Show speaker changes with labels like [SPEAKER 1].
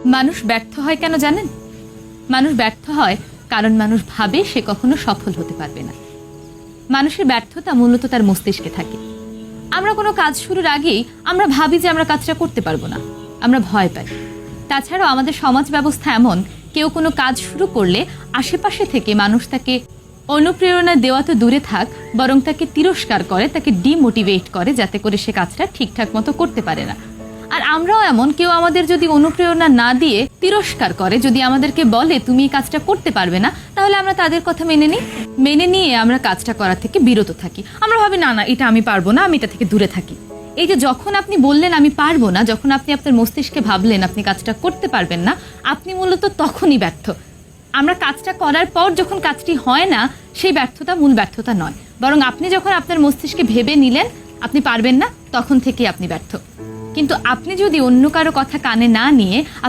[SPEAKER 1] মানুষ ব্যর্থ হয় কেন জানেন? মানুষ ব্যর্থ হয় কারণ মানুষ ভাবে সে কখনো সফল হতে পারবে না। মানুষের ব্যর্থতা মূলত তার মস্তিষ্কে থাকে। আমরা কোনো কাজ শুরুর আগেই আমরা ভাবি যে আমরা কাজটা করতে পারবো না, আমরা ভয় পাই। তাছাড়াও আমাদের সমাজ ব্যবস্থা এমন, কেউ কোনো কাজ শুরু করলে আশেপাশে থেকে মানুষ তাকে অনুপ্রেরণা দেওয়া তো দূরে থাক, বরং তাকে তিরস্কার করে, তাকে ডিমোটিভেট করে, যাতে করে সে কাজটা ঠিকঠাক মতো করতে পারে না। আর আমরাও এমন, কেউ আমাদের যদি অনুপ্রেরণা না দিয়ে তিরস্কার করে, যদি আমাদেরকে বলে তুমি এই কাজটা করতে পারবে না, তাহলে আমরা তাদের কথা মেনে নিয়ে আমরা কাজটা করা থেকে বিরত থাকি। আমরা ভাবি না না এটা আমি পারবো না, আমি এটা থেকে দূরে থাকি। এই যে যখন আপনি বললেন আমি পারবো না, যখন আপনি আপনার মস্তিষ্কে ভাবলেন আপনি কাজটা করতে পারবেন না, আপনি মূলত তখনই ব্যর্থ। আমরা কাজটা করার পর যখন কাজটি হয় না, সেই ব্যর্থতা মূল ব্যর্থতা নয়, বরং আপনি যখন আপনার মস্তিষ্কে ভেবে নিলেন আপনি পারবেন না, তখন থেকেই আপনি ব্যর্থ। কিন্তু আপনি যদি অন্য কারো কথা কানে না নিয়ে